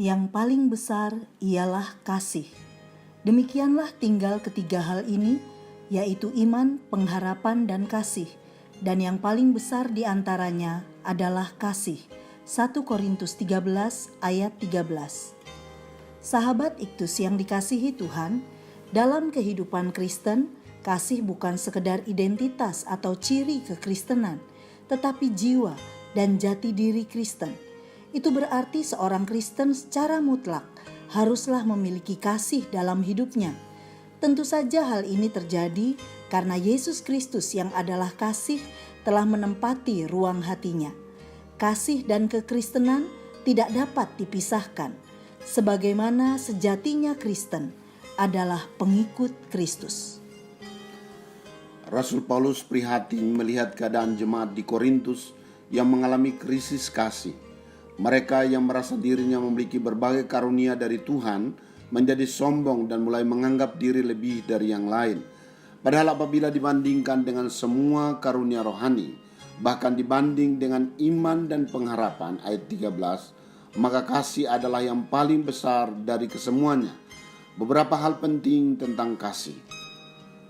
Yang paling besar ialah kasih. Demikianlah tinggal ketiga hal ini, yaitu iman, pengharapan, dan kasih. Dan yang paling besar di antaranya adalah kasih. 1 Korintus 13 ayat 13. Sahabat Iktus yang dikasihi Tuhan, dalam kehidupan Kristen, kasih bukan sekedar identitas atau ciri kekristenan, tetapi jiwa dan jati diri Kristen. Itu berarti seorang Kristen secara mutlak haruslah memiliki kasih dalam hidupnya. Tentu saja hal ini terjadi karena Yesus Kristus yang adalah kasih telah menempati ruang hatinya. Kasih dan kekristenan tidak dapat dipisahkan, sebagaimana sejatinya Kristen adalah pengikut Kristus. Rasul Paulus prihatin melihat keadaan jemaat di Korintus yang mengalami krisis kasih. Mereka yang merasa dirinya memiliki berbagai karunia dari Tuhan menjadi sombong dan mulai menganggap diri lebih dari yang lain. Padahal apabila dibandingkan dengan semua karunia rohani, bahkan dibanding dengan iman dan pengharapan ayat 13, maka kasih adalah yang paling besar dari kesemuanya. Beberapa hal penting tentang kasih.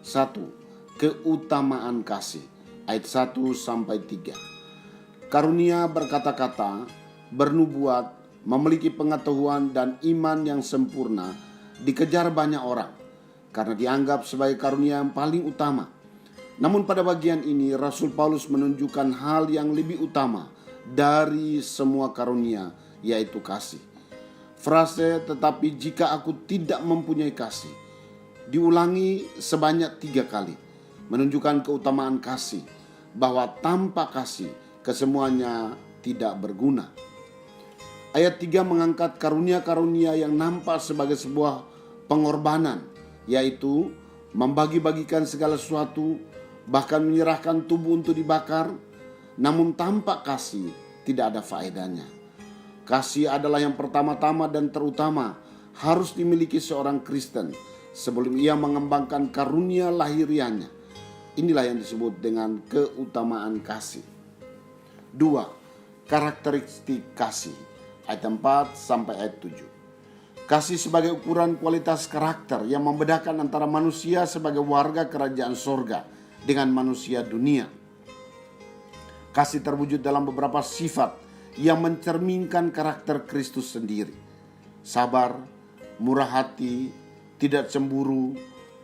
1. Keutamaan kasih ayat 1-3. Karunia berkata-kata, bernubuat, memiliki pengetahuan dan iman yang sempurna dikejar banyak orang karena dianggap sebagai karunia yang paling utama. Namun pada bagian ini Rasul Paulus menunjukkan hal yang lebih utama dari semua karunia, yaitu kasih. Frase "tetapi jika aku tidak mempunyai kasih" diulangi sebanyak 3 kali, menunjukkan keutamaan kasih, bahwa tanpa kasih kesemuanya tidak berguna. Ayat 3 mengangkat karunia-karunia yang nampak sebagai sebuah pengorbanan, yaitu membagi-bagikan segala sesuatu, bahkan menyerahkan tubuh untuk dibakar. Namun tanpa kasih tidak ada faedahnya. Kasih adalah yang pertama-tama dan terutama harus dimiliki seorang Kristen sebelum ia mengembangkan karunia lahiriahnya. Inilah yang disebut dengan keutamaan kasih. 2. Karakteristik kasih ayat 4 sampai ayat 7. Kasih sebagai ukuran kualitas karakter yang membedakan antara manusia sebagai warga kerajaan sorga dengan manusia dunia. Kasih terwujud dalam beberapa sifat yang mencerminkan karakter Kristus sendiri. Sabar, murah hati, tidak cemburu,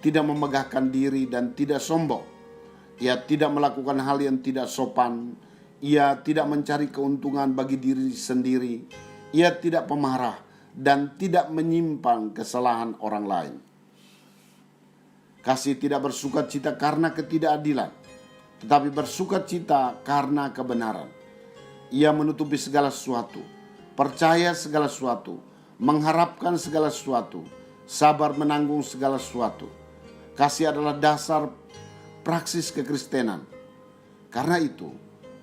tidak memegahkan diri dan tidak sombong. Ia tidak melakukan hal yang tidak sopan. Ia tidak mencari keuntungan bagi diri sendiri. Ia tidak pemarah dan tidak menyimpan kesalahan orang lain. Kasih tidak bersukacita karena ketidakadilan, tetapi bersukacita karena kebenaran. Ia menutupi segala sesuatu, percaya segala sesuatu, mengharapkan segala sesuatu, sabar menanggung segala sesuatu. Kasih adalah dasar praksis kekristenan. Karena itu,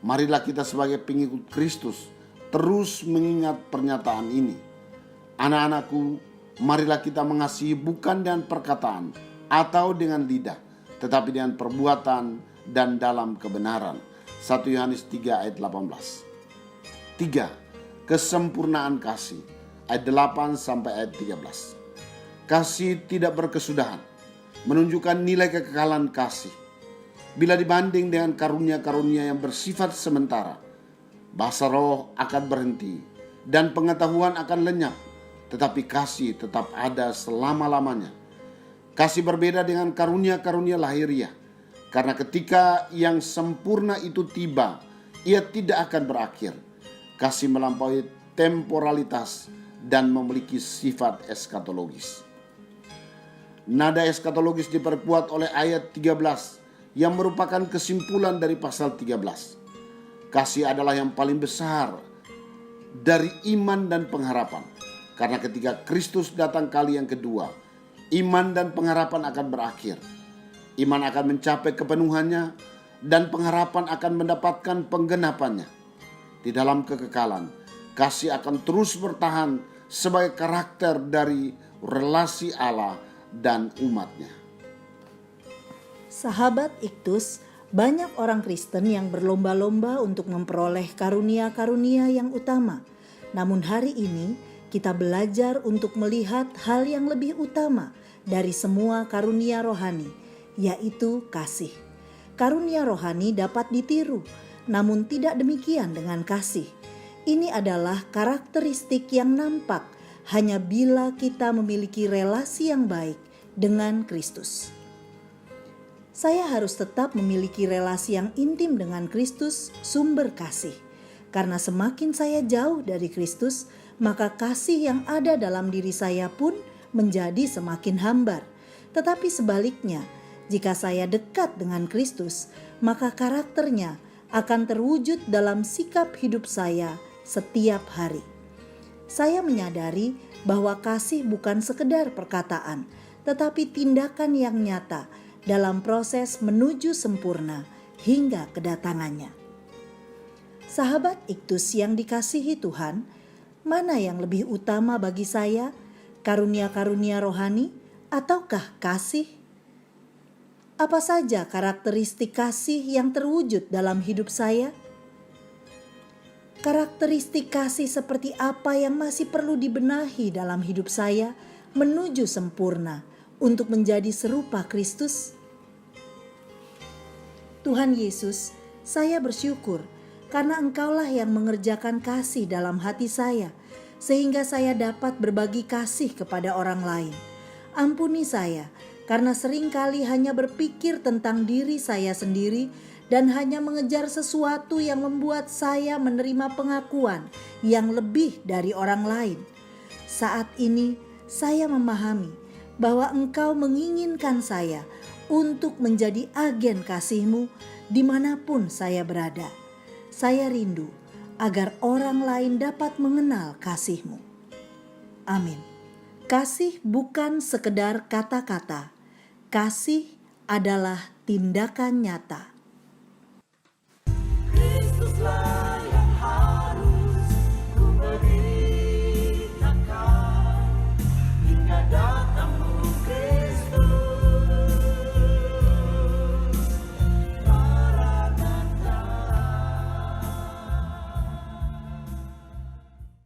marilah kita sebagai pengikut Kristus terus mengingat pernyataan ini. Anak-anakku, marilah kita mengasihi bukan dengan perkataan atau dengan lidah, tetapi dengan perbuatan dan dalam kebenaran. 1 Yohanes 3 ayat 18. 3. Kesempurnaan kasih ayat 8 sampai ayat 13. Kasih tidak berkesudahan, menunjukkan nilai kekekalan kasih. Bila dibanding dengan karunia-karunia yang bersifat sementara, bahasa roh akan berhenti dan pengetahuan akan lenyap, tetapi kasih tetap ada selama-lamanya. Kasih berbeda dengan karunia-karunia lahiriah, karena ketika yang sempurna itu tiba, ia tidak akan berakhir. Kasih melampaui temporalitas dan memiliki sifat eskatologis. Nada eskatologis diperkuat oleh ayat 13 yang merupakan kesimpulan dari pasal 13. Kasih adalah yang paling besar dari iman dan pengharapan. Karena ketika Kristus datang kali yang kedua, iman dan pengharapan akan berakhir. Iman akan mencapai kepenuhannya dan pengharapan akan mendapatkan penggenapannya. Di dalam kekekalan, kasih akan terus bertahan sebagai karakter dari relasi Allah dan umatnya. Sahabat Iktus, banyak orang Kristen yang berlomba-lomba untuk memperoleh karunia-karunia yang utama. Namun hari ini kita belajar untuk melihat hal yang lebih utama dari semua karunia rohani, yaitu kasih. Karunia rohani dapat ditiru, namun tidak demikian dengan kasih. Ini adalah karakteristik yang nampak hanya bila kita memiliki relasi yang baik dengan Kristus. Saya harus tetap memiliki relasi yang intim dengan Kristus, sumber kasih. Karena semakin saya jauh dari Kristus, maka kasih yang ada dalam diri saya pun menjadi semakin hambar. Tetapi sebaliknya, jika saya dekat dengan Kristus, maka karakternya akan terwujud dalam sikap hidup saya setiap hari. Saya menyadari bahwa kasih bukan sekedar perkataan, tetapi tindakan yang nyata dalam proses menuju sempurna hingga kedatangannya. Sahabat Iktus yang dikasihi Tuhan, mana yang lebih utama bagi saya, karunia-karunia rohani ataukah kasih? Apa saja karakteristik kasih yang terwujud dalam hidup saya? Karakteristik kasih seperti apa yang masih perlu dibenahi dalam hidup saya menuju sempurna untuk menjadi serupa Kristus? Tuhan Yesus, saya bersyukur karena Engkaulah yang mengerjakan kasih dalam hati saya, sehingga saya dapat berbagi kasih kepada orang lain. Ampuni saya, karena seringkali hanya berpikir tentang diri saya sendiri dan hanya mengejar sesuatu yang membuat saya menerima pengakuan yang lebih dari orang lain. Saat ini saya memahami bahwa Engkau menginginkan saya untuk menjadi agen kasih-Mu dimanapun saya berada. Saya rindu agar orang lain dapat mengenal kasih-Mu. Amin. Kasih bukan sekedar kata-kata. Kasih adalah tindakan nyata.